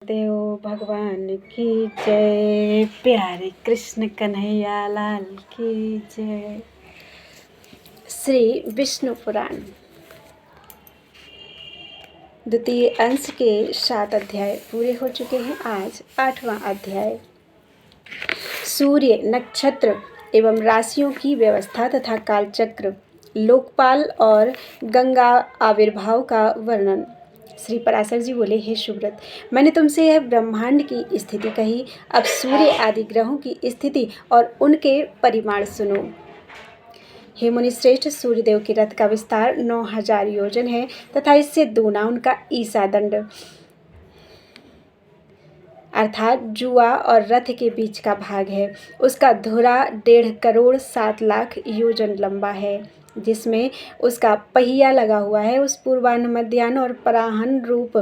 देव भगवान की जय। प्यारे कृष्ण कन्हैया लाल की जय। श्री विष्णु पुराण द्वितीय अंश के 7 अध्याय पूरे हो चुके हैं। आज 8वां अध्याय सूर्य, नक्षत्र एवं राशियों की व्यवस्था तथा कालचक्र, लोकपाल और गंगा आविर्भाव का वर्णन। श्री पराशर जी बोले, हे सुव्रत, मैंने तुमसे यह ब्रह्मांड की स्थिति कही। अब सूर्य आदि ग्रहों की स्थिति और उनके परिमाण सुनो। हे मुनि श्रेष्ठ, सूर्यदेव के रथ का विस्तार 9000 योजन है तथा इससे दूना उनका ईसा दंड अर्थात जुआ और रथ के बीच का भाग है। उसका धुरा 1.5 करोड़ 7 लाख योजन लंबा है, जिसमें उसका पहिया लगा हुआ है। उस पूर्वाह्न, मध्याह्न और पराह्न रूप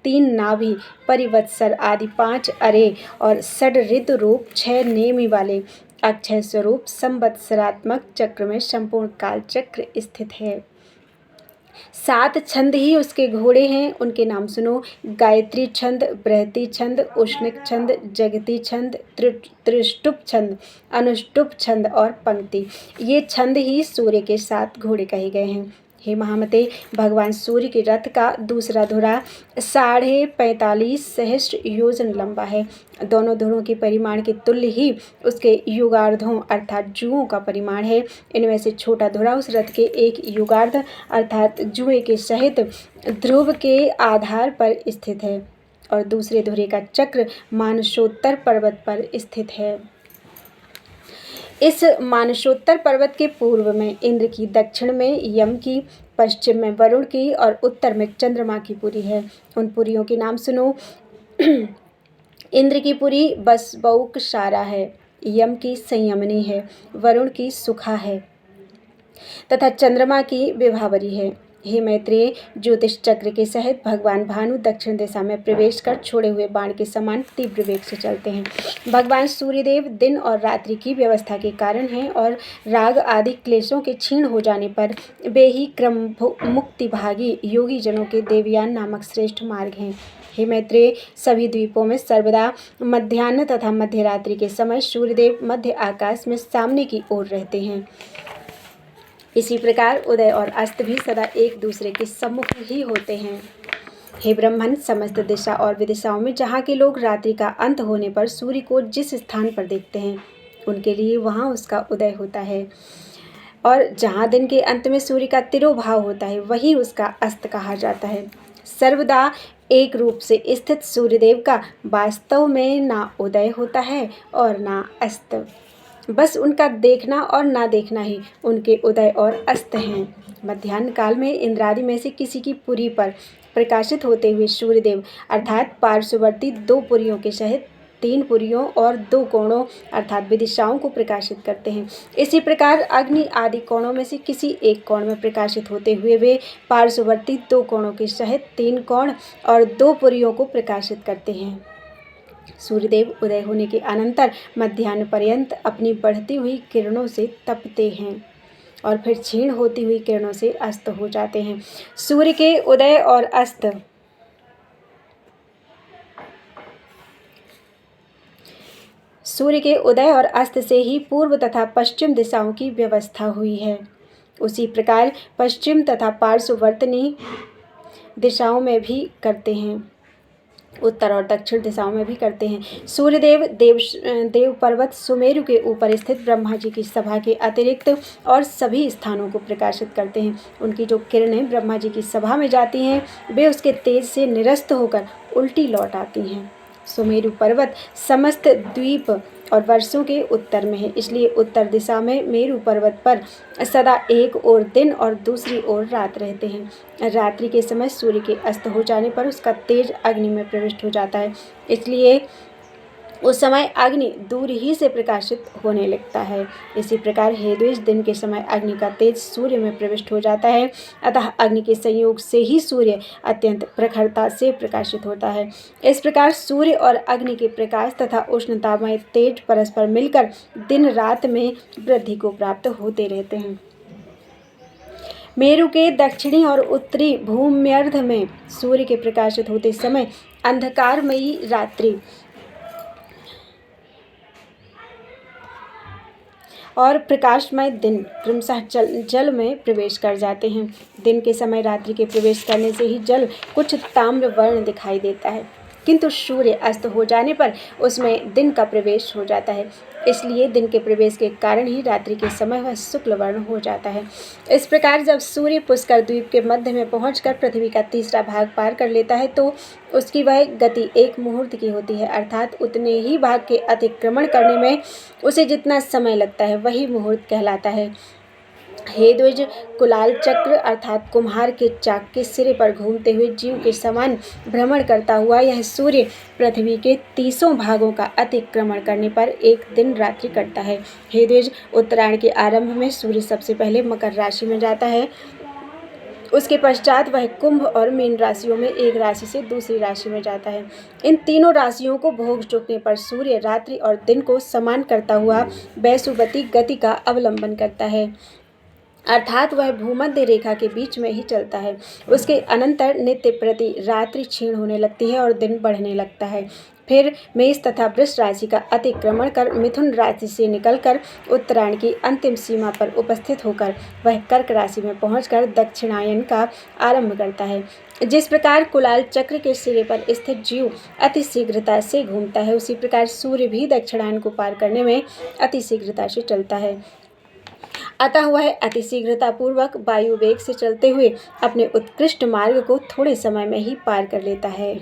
3 नाभि, परिवत्सर आदि 5 अरे और षड ऋतु रूप 6 नेमि वाले अक्षय स्वरूप संवत्सरात्मक चक्र में संपूर्ण काल चक्र स्थित है। 7 छंद ही उसके घोड़े हैं। उनके नाम सुनो। गायत्री छंद, बृहति छंद, उष्णिक छंद, जगती छंद, त्रिष्टुप छंद, अनुष्टुप छंद और पंक्ति। ये छंद ही सूर्य के 7 घोड़े कहे गए हैं। हे महामते, भगवान सूर्य के रथ का दूसरा धुरा 45.5 सहस्त्र योजन लंबा है। दोनों धुरों के परिमाण के तुल्य ही उसके युगार्धों अर्थात जुओं का परिमाण है। इनमें से छोटा धुरा उस रथ के एक युगार्ध अर्थात जुए के सहित ध्रुव के आधार पर स्थित है और दूसरे धुरे का चक्र मानसोत्तर पर्वत पर स्थित है। इस मानसोत्तर पर्वत के पूर्व में इंद्र की, दक्षिण में यम की, पश्चिम में वरुण की और उत्तर में चंद्रमा की पुरी है। उन पुरियों के नाम सुनो। इंद्र की पुरी बसबौक सारा है, यम की संयमनी है, वरुण की सुखा है तथा चंद्रमा की विभावरी है। हे मैत्रेय, ज्योतिष चक्र के सहित भगवान भानु दक्षिण दिशा में प्रवेश कर छोड़े हुए बाण के समान तीव्र वेग से चलते हैं। भगवान सूर्यदेव दिन और रात्रि की व्यवस्था के कारण हैं और राग आदि क्लेशों के क्षीण हो जाने पर वे ही क्रम मुक्तिभागी योगी जनों के देवयान नामक श्रेष्ठ मार्ग हैं। हे मैत्रेय, सभी द्वीपों में सर्वदा मध्याह्न तथा मध्यरात्रि के समय सूर्यदेव मध्य आकाश में सामने की ओर रहते हैं। इसी प्रकार उदय और अस्त भी सदा एक दूसरे के सम्मुख ही होते हैं। हे ब्रह्मन, समस्त दिशा और विदिशाओं में जहाँ के लोग रात्रि का अंत होने पर सूर्य को जिस स्थान पर देखते हैं, उनके लिए वहाँ उसका उदय होता है, और जहाँ दिन के अंत में सूर्य का तिरोभाव होता है, वही उसका अस्त कहा जाता है। सर्वदा एक रूप से स्थित सूर्यदेव का वास्तव में ना उदय होता है और ना अस्त, बस उनका देखना और ना देखना ही उनके उदय और अस्त हैं। मध्याह्न काल में इंद्रादि में से किसी की पुरी पर प्रकाशित होते हुए सूर्यदेव अर्थात पार्श्ववर्ती 2 पुरियों के सहित 3 पुरियों और 2 कोणों अर्थात विदिशाओं को प्रकाशित करते हैं। इसी प्रकार अग्नि आदि कोणों में से किसी एक कोण में प्रकाशित होते हुए वे पार्श्ववर्ती 2 कोणों के सहित 3 कोण और 2 पुरियों को प्रकाशित करते हैं। सूर्यदेव उदय होने के अनंतर मध्याह्न पर्यंत अपनी बढ़ती हुई किरणों से तपते हैं और फिर क्षीण होती हुई किरणों से अस्त हो जाते हैं। सूर्य के उदय और अस्त से ही पूर्व तथा पश्चिम दिशाओं की व्यवस्था हुई है। उसी प्रकार पश्चिम तथा पार्श्ववर्ती दिशाओं में भी करते हैं, उत्तर और दक्षिण दिशाओं में भी करते हैं। सूर्यदेव देव पर्वत सुमेरु के ऊपर स्थित ब्रह्मा जी की सभा के अतिरिक्त और सभी स्थानों को प्रकाशित करते हैं। उनकी जो किरणें ब्रह्मा जी की सभा में जाती हैं, वे उसके तेज से निरस्त होकर उल्टी लौट आती हैं। सुमेरु पर्वत समस्त द्वीप और वर्षों के उत्तर में है, इसलिए उत्तर दिशा में मेरु पर्वत पर सदा एक ओर दिन और दूसरी ओर रात रहते हैं। रात्रि के समय सूर्य के अस्त हो जाने पर उसका तेज अग्नि में प्रविष्ट हो जाता है, इसलिए उस समय अग्नि दूर ही से प्रकाशित होने लगता है। इसी प्रकार हे द्विज, दिन के समय अग्नि का तेज सूर्य में प्रविष्ट हो जाता है, अतः अग्नि के संयोग से ही सूर्य अत्यंत प्रखरता से प्रकाशित होता है। इस प्रकार सूर्य और अग्नि के प्रकाश तथा उष्णतामय तेज परस्पर मिलकर दिन रात में वृद्धि को प्राप्त होते रहते हैं। मेरु के दक्षिणी और उत्तरी भूम्यर्ध में सूर्य के प्रकाशित होते समय अंधकारमयी रात्रि और प्रकाशमय दिन क्रमशः जल में प्रवेश कर जाते हैं। दिन के समय रात्रि के प्रवेश करने से ही जल कुछ ताम्र वर्ण दिखाई देता है, किंतु सूर्य अस्त हो जाने पर उसमें दिन का प्रवेश हो जाता है। इसलिए दिन के प्रवेश के कारण ही रात्रि के समय वह शुक्ल वर्ण हो जाता है। इस प्रकार जब सूर्य पुष्कर द्वीप के मध्य में पहुंचकर पृथ्वी का तीसरा भाग पार कर लेता है तो उसकी वह गति 1 मुहूर्त की होती है, अर्थात उतने ही भाग के अतिक्रमण करने में उसे जितना समय लगता है वही मुहूर्त कहलाता है। हे द्विज, कुलाल चक्र अर्थात कुम्हार के चाक के सिरे पर घूमते हुए जीव के समान भ्रमण करता हुआ यह सूर्य पृथ्वी के 30 भागों का अतिक्रमण करने पर एक दिन रात्रि करता है। हे द्विज, उत्तरायण के आरंभ में सूर्य सबसे पहले मकर राशि में जाता है, उसके पश्चात वह कुंभ और मीन राशियों में एक राशि से दूसरी राशि में जाता है। इन तीनों राशियों को भोग चुकने पर सूर्य रात्रि और दिन को समान करता हुआ वैसुवती गति का अवलंबन करता है, अर्थात वह भूमध्य रेखा के बीच में ही चलता है। उसके अनंतर नित्य प्रति रात्रि क्षीण होने लगती है और दिन बढ़ने लगता है। फिर मेष तथा वृष राशि का अतिक्रमण कर मिथुन राशि से निकलकर उत्तरायण की अंतिम सीमा पर उपस्थित होकर वह कर्क राशि में पहुंचकर दक्षिणायन का आरंभ करता है। जिस प्रकार कुलाल चक्र के सिरे पर स्थित जीव अति शीघ्रता से घूमता है, उसी प्रकार सूर्य भी दक्षिणायन को पार करने में अति शीघ्रता से चलता है। अतः वह अतिशीघ्रतापूर्वक वायु वेग से चलते हुए अपने उत्कृष्ट मार्ग को थोड़े समय में ही पार कर लेता है।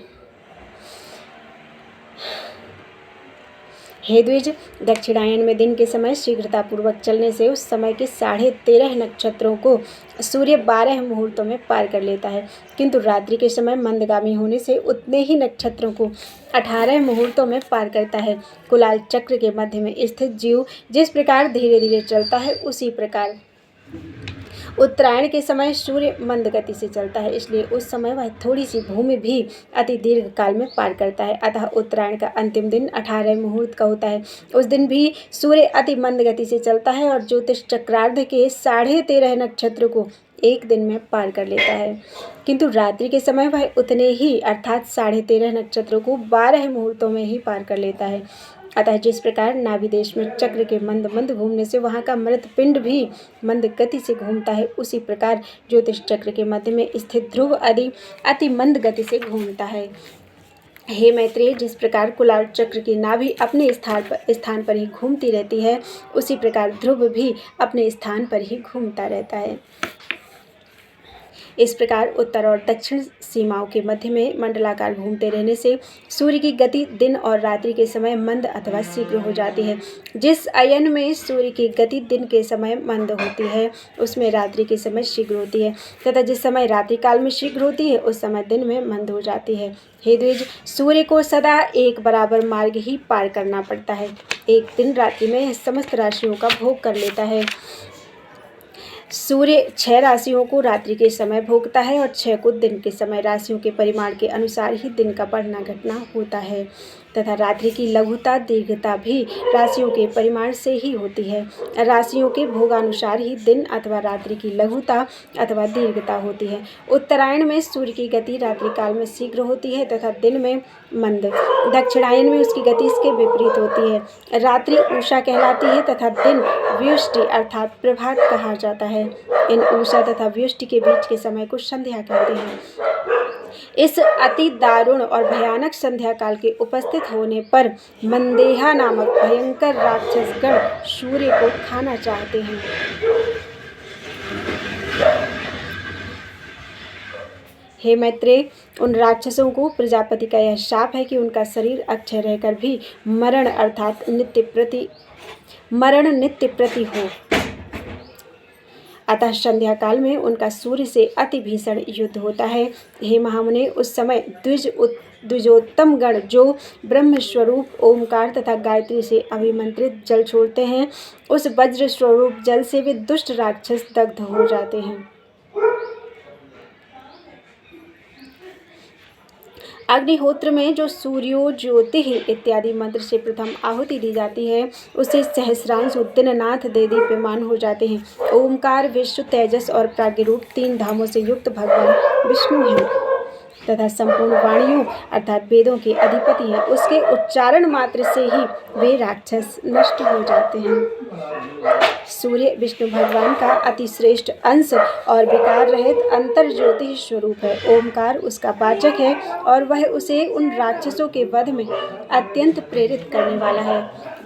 हे द्विज, दक्षिणायन में दिन के समय शीघ्रतापूर्वक चलने से उस समय के 13.5 नक्षत्रों को सूर्य 12 मुहूर्तों में पार कर लेता है, किंतु रात्रि के समय मंदगामी होने से उतने ही नक्षत्रों को 18 मुहूर्तों में पार करता है। कुलाल चक्र के मध्य में स्थित जीव जिस प्रकार धीरे धीरे चलता है, उसी प्रकार उत्तरायण के समय सूर्य मंद गति से चलता है, इसलिए उस समय वह थोड़ी सी भूमि भी अति दीर्घ काल में पार करता है। अतः उत्तरायण का अंतिम दिन 18 मुहूर्त का होता है। उस दिन भी सूर्य अति मंद गति से चलता है और ज्योतिष चक्रार्ध के 13.5 नक्षत्र को एक दिन में पार कर लेता है, किंतु रात्रि के समय वह उतने ही अर्थात 13.5 नक्षत्रों को 12 मुहूर्तों में ही पार कर लेता है। अतः जिस प्रकार नाभि देश में चक्र के मंद मंद घूमने से वहाँ का मृत पिंड भी मंद गति से घूमता है, उसी प्रकार ज्योतिष चक्र के मध्य में स्थित ध्रुव आदि अति मंद गति से घूमता है। हे मैत्रेय, जिस प्रकार कुलाल चक्र की नाभि अपने स्थान पर ही घूमती रहती है, उसी प्रकार ध्रुव भी अपने स्थान पर ही घूमता रहता है। इस प्रकार उत्तर और दक्षिण सीमाओं के मध्य में मंडलाकार घूमते रहने से सूर्य की गति दिन और रात्रि के समय मंद अथवा शीघ्र हो जाती है। जिस अयन में सूर्य की गति दिन के समय मंद होती है, उसमें रात्रि के समय शीघ्र होती है, तथा जिस समय रात्रि काल में शीघ्र होती है, उस समय दिन में मंद हो जाती है। हे द्विज, सूर्य को सदा एक बराबर मार्ग ही पार करना पड़ता है। एक दिन रात्रि में समस्त राशियों का भोग कर लेता है। सूर्य 6 राशियों को रात्रि के समय भोगता है और 6 को दिन के समय। राशियों के परिमाण के अनुसार ही दिन का बढ़ना घटना होता है, तथा रात्रि की लघुता दीर्घता भी राशियों के परिमाण से ही होती है। राशियों के भोगानुसार ही दिन अथवा रात्रि की लघुता अथवा दीर्घता होती है। उत्तरायण में सूर्य की गति रात्रि काल में शीघ्र होती है तथा दिन में मंद। दक्षिणायन में उसकी गति इसके विपरीत होती है। रात्रि उषा कहलाती है तथा दिन व्युष्टि अर्थात प्रभात कहा जाता है। इन उषा तथा व्युष्टि के बीच के समय को संध्या कहते हैं। इस अति दारुण और भयानक संध्या काल के उपस्थित होने पर मंदेहा नामक भयंकर राक्षसगण सूर्य को खाना चाहते हैं। हे मैत्रेय, उन राक्षसों को प्रजापति का यह शाप है कि उनका शरीर अक्षय रहकर भी मरण अर्थात नित्य प्रति हो। अतः संध्या काल में उनका सूर्य से अति भीषण युद्ध होता है। हे महामुने, उस समय द्विजोत्तम गण जो ब्रह्म स्वरूप ओमकार तथा गायत्री से अभिमंत्रित जल छोड़ते हैं, उस वज्र स्वरूप जल से वे दुष्ट राक्षस दग्ध हो जाते हैं। अग्निहोत्र में जो सूर्यो ज्योति इत्यादि मंत्र से प्रथम आहुति दी जाती है, उसे सहस्रांशु दिननाथ दे दीप्यमान हो जाते हैं। ओमकार, विश्व, तेजस और प्राज्ञ रूप 3 धामों से युक्त भगवान विष्णु हैं। तथा संपूर्ण वाणियों अर्थात वेदों के अधिपति हैं, उसके उच्चारण मात्र से ही वे राक्षस नष्ट हो जाते हैं। सूर्य विष्णु भगवान का अति श्रेष्ठ अंश और विकार रहित अंतर ज्योति स्वरूप है। ओमकार उसका वाचक है और वह उसे उन राक्षसों के वध में अत्यंत प्रेरित करने वाला है।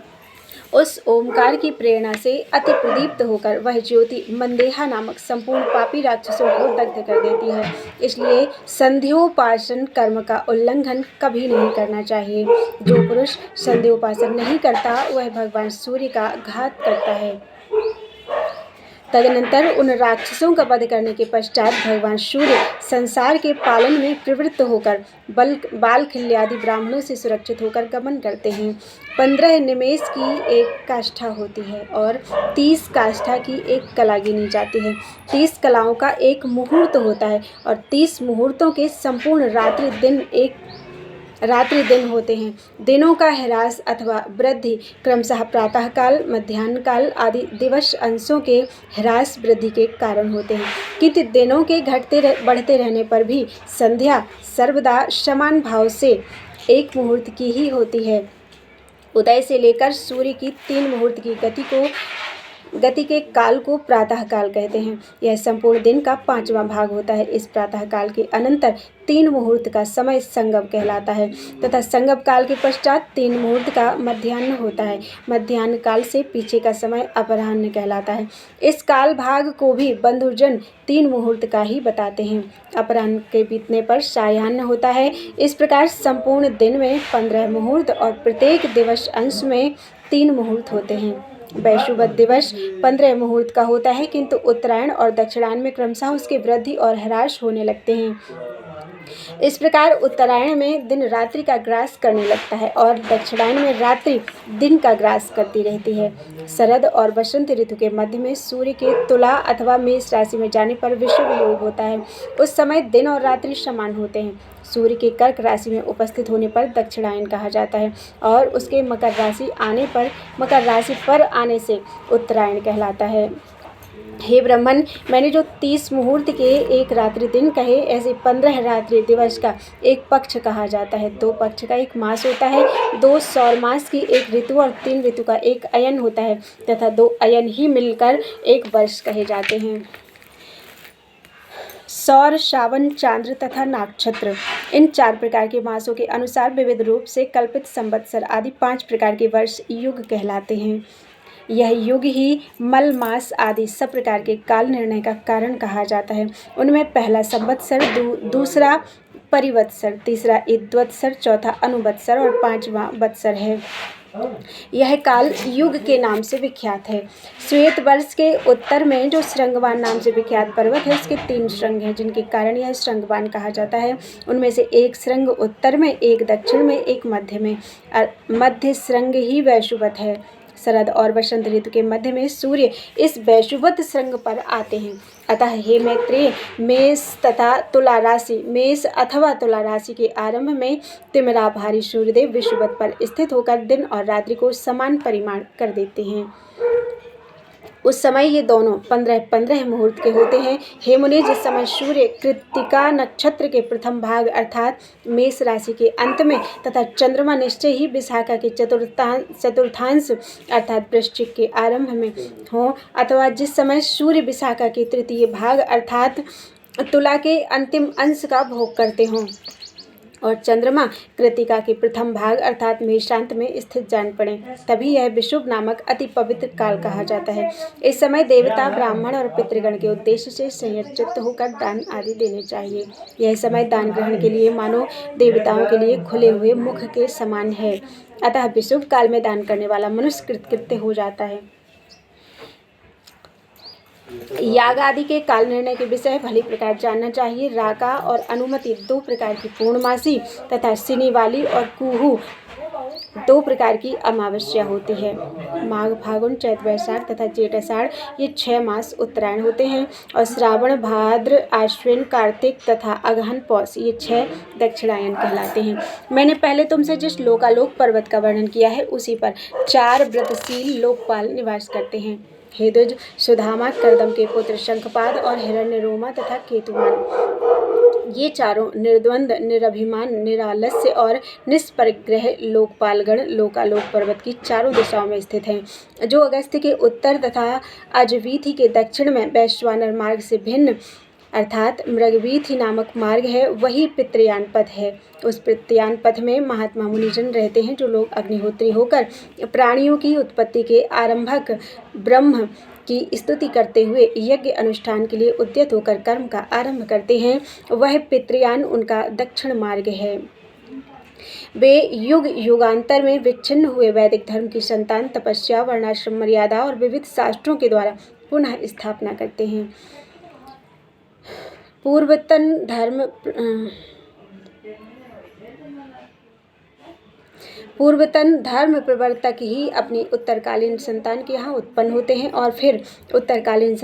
उस ओमकार की प्रेरणा से अति प्रदीप्त होकर वह ज्योति मंदेहा नामक संपूर्ण पापी राक्षसों को दग्ध कर देती है। इसलिए संध्योपासन कर्म का उल्लंघन कभी नहीं करना चाहिए। जो पुरुष संध्योपासन नहीं करता वह भगवान सूर्य का घात करता है। तदनंतर उन राक्षसों का वध करने के पश्चात भगवान सूर्य संसार के पालन में प्रवृत्त होकर बाल खिल्यादि ब्राह्मणों से सुरक्षित होकर गमन करते हैं। 15 निमेष की एक काष्ठा होती है और 30 काष्ठा की एक कला गिनी जाती है। 30 कलाओं का एक मुहूर्त होता है और 30 मुहूर्तों के संपूर्ण रात्रि दिन होते हैं। दिनों का ह्रास अथवा वृद्धि क्रमशः प्रातः काल, मध्याह्न काल आदि दिवस अंशों के ह्रास वृद्धि के कारण होते हैं, किंतु दिनों के बढ़ते रहने पर भी संध्या सर्वदा समान भाव से एक मुहूर्त की ही होती है। उदय से लेकर सूर्य की 3 मुहूर्त की गति के काल को प्रातः काल कहते हैं। यह संपूर्ण दिन का 5वां भाग होता है। इस प्रातः काल के अनंतर 3 मुहूर्त का समय संगम कहलाता है तथा संगम काल के पश्चात 3 मुहूर्त का मध्याह्न होता है। मध्याह्न काल से पीछे का समय अपराह्न कहलाता है। इस काल भाग को भी बंधुजन 3 मुहूर्त का ही बताते हैं। अपराह्न के बीतने पर सायाह्न होता है। इस प्रकार संपूर्ण दिन में 15 मुहूर्त और प्रत्येक दिवस अंश में 3 मुहूर्त होते हैं। वैशुवत दिवस 15 मुहूर्त का होता है, किंतु उत्तरायण और दक्षिणायन में क्रमशः उसके वृद्धि और ह्रास होने लगते हैं। इस प्रकार उत्तरायण में दिन रात्रि का ग्रास करने लगता है और दक्षिणायन में रात्रि दिन का ग्रास करती रहती है। शरद और वसंत ऋतु के मध्य में सूर्य के तुला अथवा मेष राशि में जाने पर विषुव योग होता है। उस समय दिन और रात्रि समान होते हैं। सूर्य के कर्क राशि में उपस्थित होने पर दक्षिणायन कहा जाता है और उसके मकर राशि पर आने से उत्तरायण कहलाता है। हे ब्राह्मण, मैंने जो 30 मुहूर्त के एक रात्रि दिन कहे, ऐसे 15 रात्रि दिवस का एक पक्ष कहा जाता है। 2 पक्ष का एक मास होता है, 2 सौर मास की एक ऋतु और 3 ऋतु का एक अयन होता है तथा 2 अयन ही मिलकर एक वर्ष कहे जाते हैं। सौर, सावन, चांद्र तथा नक्षत्र, इन 4 प्रकार के मासों के अनुसार विविध रूप से कल्पित संवत्सर आदि 5 प्रकार के वर्ष युग कहलाते हैं। यह युग ही मल, मास आदि सब प्रकार के काल निर्णय का कारण कहा जाता है। उनमें पहला संवत्सर, दूसरा परिवत्सर, तीसरा इद्वत्सर, चौथा अनुवत्सर और 5वां वत्सर है। यह काल युग के नाम से विख्यात है। श्वेत वर्ष के उत्तर में जो श्रृंगवान नाम से विख्यात पर्वत है, उसके 3 श्रृंग हैं, जिनके कारण यह श्रृंगवान कहा जाता है। उनमें से एक श्रृंग उत्तर में, एक दक्षिण में, एक मध्य में। मध्य श्रृंग ही वैशुवत है। शरद और वसंत ऋतु के मध्य में सूर्य इस वैशुवत श्रृंग पर आते हैं। अतः हे मैत्रेय, मेष अथवा तुला राशि के आरंभ में तिमिराभारी सूर्यदेव विषुवत पर स्थित होकर दिन और रात्रि को समान परिमाण कर देते हैं। उस समय ये दोनों 15-15 मुहूर्त के होते हैं। हे मुनि, जिस समय सूर्य कृत्तिका नक्षत्र के प्रथम भाग अर्थात मेष राशि के अंत में तथा चंद्रमा निश्चय ही विशाखा के चतुर्थांश अर्थात वृश्चिक के आरंभ में हो, अथवा जिस समय सूर्य विशाखा के तृतीय भाग अर्थात तुला के अंतिम अंश का भोग करते हों और चंद्रमा कृत्तिका के प्रथम भाग अर्थात मेषांत में स्थित जान पड़े, तभी यह विषुव नामक अति पवित्र काल कहा जाता है। इस समय देवता, ब्राह्मण और पितृगण के उद्देश्य से संयतचित्त होकर दान आदि देने चाहिए। यह समय दान ग्रहण के लिए मानो देवताओं के लिए खुले हुए मुख के समान है। अतः विषुव काल में दान करने वाला मनुष्य कृतकृत्य हो जाता है। याग आदि के काल निर्णय के विषय भली प्रकार जानना चाहिए। राका और अनुमति 2 प्रकार की पूर्णमासी तथा सिनी वाली और कुहू 2 प्रकार की अमावस्या होती है। माघ, फागुन, चैत, वैशाख तथा जेठ, आषाढ़ ये 6 मास उत्तरायण होते हैं और श्रावण, भाद्र, आश्विन, कार्तिक तथा अगहन, पौष ये 6 दक्षिणायन कहलाते हैं। मैंने पहले तुमसे जिस लोकालोक पर्वत का वर्णन किया है, उसी पर 4 व्रतशील लोकपाल निवास करते हैं। हे द्विज, सुधामा, कर्दम के पुत्र शंखपाद और हिरण्यरोमा तथा केतुमान ये चारों निर्द्वंद, निरभिमान, निरालस्य और निष्परिग्रह लोकपालगण लोकालोक पर्वत की चारों दिशाओं में स्थित हैं, जो अगस्त्य के उत्तर तथा अजवीथी के दक्षिण में वैश्वानर मार्ग से भिन्न अर्थात मृगवीथी नामक मार्ग है, वही पितृयान पथ है। उस पितृयान पथ में महात्मा मुनिजन रहते हैं, जो लोग अग्निहोत्री होकर प्राणियों की उत्पत्ति के आरंभक ब्रह्म की स्तुति करते हुए यज्ञ अनुष्ठान के लिए उद्यत होकर कर्म का आरंभ करते हैं, वह पितृयान उनका दक्षिण मार्ग है। वे युग युगांतर में विच्छिन्न हुए वैदिक धर्म की संतान तपस्या, वर्णाश्रम मर्यादा और विविध शास्त्रों के द्वारा पुनः स्थापना करते हैं। पूर्वतन धर्म प्रवर्तक ही अपनी उत्तरकालीन संतान के यहाँ उत्पन्न होते हैं और फिर उत्तरकालीन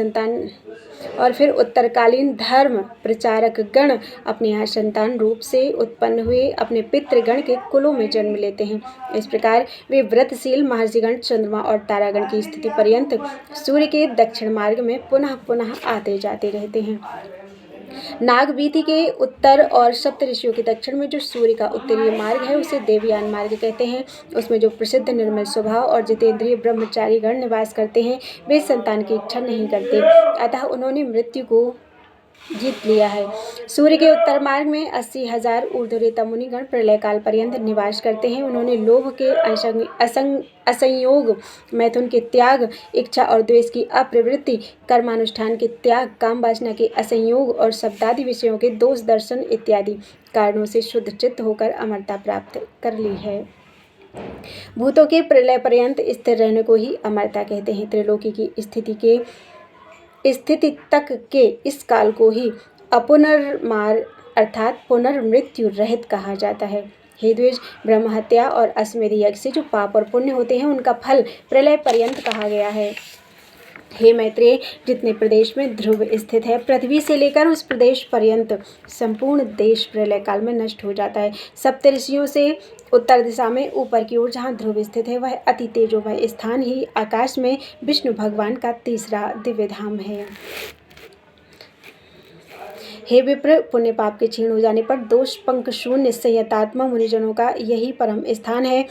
धर्म प्रचारक गण अपने यहाँ संतान रूप से उत्पन्न हुए अपने पितृगण के कुलों में जन्म लेते हैं। इस प्रकार वे व्रतशील महर्षिगण चंद्रमा और तारागण की स्थिति पर्यंत सूर्य के दक्षिण मार्ग में पुनः पुनः आते जाते रहते हैं। नागवीथी के उत्तर और सप्त ऋषियों के दक्षिण में जो सूर्य का उत्तरीय मार्ग है, उसे देवयान मार्ग कहते हैं। उसमें जो प्रसिद्ध निर्मल स्वभाव और जितेंद्रिय ब्रह्मचारी गण निवास करते हैं, वे संतान की इच्छा नहीं करते, अतः उन्होंने मृत्यु को जीत लिया है। सूर्य के उत्तर मार्ग में 80,000 ऊर्ध्वरेता मुनिगण प्रलय काल पर्यंत निवास करते हैं। उन्होंने लोभ के असंयोग, मैथुन के त्याग, इच्छा और द्वेष की अप्रवृत्ति, कर्मानुष्ठान के त्याग, काम वासना के असंयोग और शब्दादि विषयों के दोष दर्शन इत्यादि कारणों से शुद्ध चित्त होकर अमरता प्राप्त कर ली है। भूतों के प्रलय पर्यंत स्थिर रहने को ही अमरता कहते हैं। त्रिलोकी की स्थिति तक के इस काल को ही अपुनर्मार अर्थात पुनर्मृत्यु रहित कहा जाता है। हे द्विज, ब्रह्महत्या और अश्वमेध यज्ञ से जो पाप और पुण्य होते हैं, उनका फल प्रलय पर्यंत कहा गया है। हे मैत्रेय, जितने प्रदेश में ध्रुव स्थित है, पृथ्वी से लेकर उस प्रदेश पर्यंत संपूर्ण देश प्रलय काल में नष्ट हो जाता है। सप्तऋषियों से उत्तर दिशा में ऊपर की ओर जहाँ ध्रुव स्थित है, वह अति तेजोमय स्थान ही आकाश में विष्णु भगवान का तीसरा दिव्य धाम है। हे विप्र, पुण्य पाप के क्षीण हो जाने पर दोष पंक शून्य संयतात्मा मुनिजनों का यही परम स्थान है।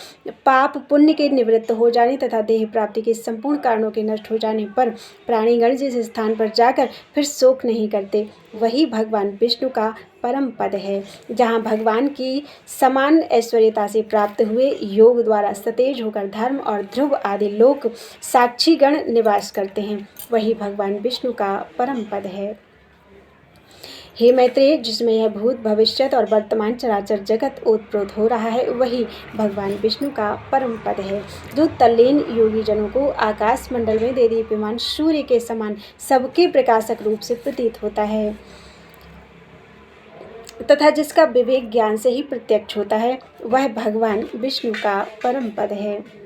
पाप पुण्य के निवृत्त हो जाने तथा देह प्राप्ति के संपूर्ण कारणों के नष्ट हो जाने पर प्राणीगण जिस स्थान पर जाकर फिर शोक नहीं करते, वही भगवान विष्णु का परम पद है। जहाँ भगवान की समान ऐश्वर्यता से प्राप्त हुए योग द्वारा सतेज होकर धर्म और ध्रुव आदि लोक साक्षी गण निवास करते हैं, वही भगवान विष्णु का परम पद है। हे मैत्रेय, जिसमें यह भूत भविष्यत और वर्तमान चराचर जगत ओतप्रोत हो रहा है, वही भगवान विष्णु का परम पद है, जो तल्लीन योगी जनों को आकाश मंडल में देदीप्यमान सूर्य के समान सबके प्रकाशक रूप से प्रतीत होता है तथा जिसका विवेक ज्ञान से ही प्रत्यक्ष होता है, वह भगवान विष्णु का परम पद है।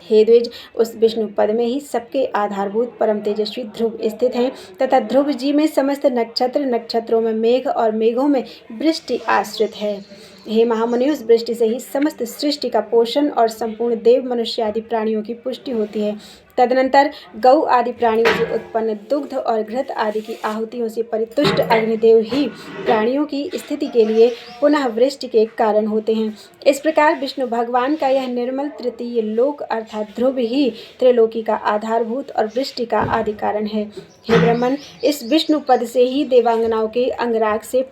हे द्विज, उस विष्णु पद में ही सबके आधारभूत परम तेजस्वी ध्रुव स्थित हैं तथा ध्रुव जी में समस्त नक्षत्र, नक्षत्रों में मेघ और मेघों में वृष्टि आश्रित है। हे महामुनि, उस वृष्टि से ही समस्त सृष्टि का पोषण और संपूर्ण देव मनुष्य आदि प्राणियों की पुष्टि होती है। तदनंतर गौ आदि प्राणियों से उत्पन्न दुग्ध और घृत आदि की आहुतियों से परितुष्ट अग्निदेव ही प्राणियों की स्थिति के लिए पुनः वृष्टि के कारण होते हैं। इस प्रकार विष्णु भगवान का यह निर्मल तृतीय लोक अर्थात ध्रुव ही त्रिलोकी का आधारभूत और वृष्टि का आदि कारण है। हे ब्रह्मन, इस विष्णु पद से ही देवांगनाओं के अंगराग से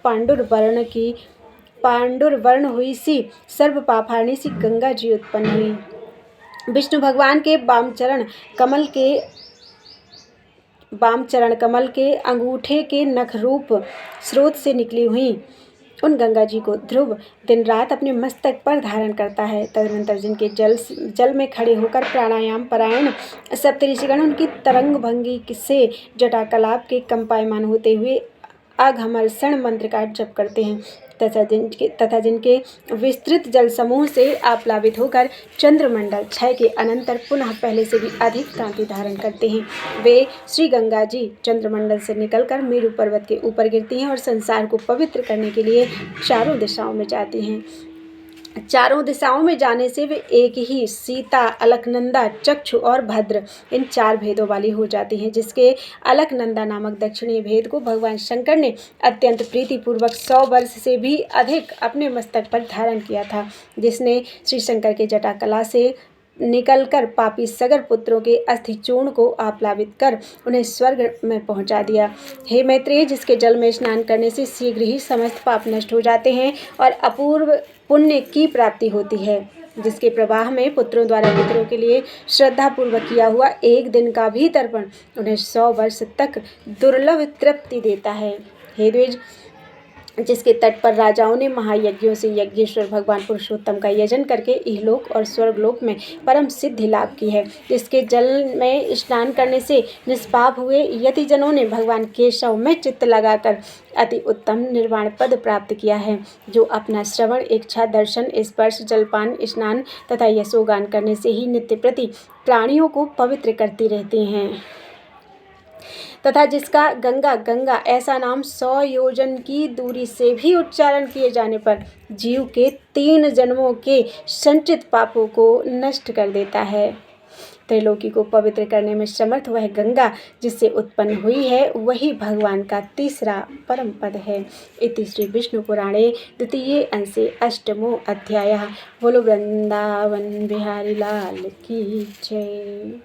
पांडुर वर्ण हुई सी सर्व पापहारिणी सी गंगा जी उत्पन्न हुई। विष्णु भगवान के वाम चरण कमल के अंगूठे के नख रूप स्रोत से निकली हुई उन गंगा जी को ध्रुव दिन रात अपने मस्तक पर धारण करता है। तदनंतर जिनके जल में खड़े होकर प्राणायाम परायण सप्तऋषिगण उनकी तरंग भंगी से जटाकलाप के कंपायमान होते हुए अघमर्षण मंत्र का जप करते हैं तथा जिनके विस्तृत जल समूह से आप्लावित होकर चंद्रमंडल क्षय के अनंतर पुनः पहले से भी अधिक कांति धारण करते हैं, वे श्री गंगा जी चंद्रमंडल से निकलकर मेरु पर्वत के ऊपर गिरती हैं और संसार को पवित्र करने के लिए चारों दिशाओं में जाती हैं। चारों दिशाओं में जाने से वे एक ही सीता, अलकनंदा, चक्षु और भद्र इन 4 भेदों वाली हो जाती हैं, जिसके अलकनंदा नामक दक्षिणी भेद को भगवान शंकर ने अत्यंत प्रीतिपूर्वक 100 वर्ष से भी अधिक अपने मस्तक पर धारण किया था, जिसने श्री शंकर के जटा कला से निकलकर पापी सगर पुत्रों के अस्थि चूर्ण को आप्लावित कर उन्हें स्वर्ग में पहुंचा दिया। हे मैत्रेय, जिसके जल में स्नान करने से शीघ्र ही समस्त पाप नष्ट हो जाते हैं और अपूर्व पुण्य की प्राप्ति होती है, जिसके प्रवाह में पुत्रों द्वारा पितरों के लिए श्रद्धापूर्वक किया हुआ एक दिन का भी तर्पण उन्हें 100 वर्ष तक दुर्लभ तृप्ति देता है। हे द्विज, जिसके तट पर राजाओं ने महायज्ञों से यज्ञेश्वर भगवान पुरुषोत्तम का यजन करके इहलोक और स्वर्गलोक में परम सिद्धि लाभ की है, जिसके जल में स्नान करने से निष्पाप हुए यतिजनों ने भगवान केशव में चित्त लगाकर अति उत्तम निर्वाण पद प्राप्त किया है, जो अपना श्रवण, इच्छा, दर्शन, स्पर्श, जलपान, स्नान तथा यशोगान करने से ही नित्य प्रति प्राणियों को पवित्र करती रहती हैं, तथा जिसका गंगा गंगा ऐसा नाम 100 योजन की दूरी से भी उच्चारण किए जाने पर जीव के 3 जन्मों के संचित पापों को नष्ट कर देता है। त्रैलोकी को पवित्र करने में समर्थ वह गंगा जिससे उत्पन्न हुई है, वही भगवान का तीसरा परम पद है। इति श्री विष्णु पुराणे द्वितीये अंशे अष्टमो अध्यायः। बोलो वृंदावन बिहारी लाल की जय।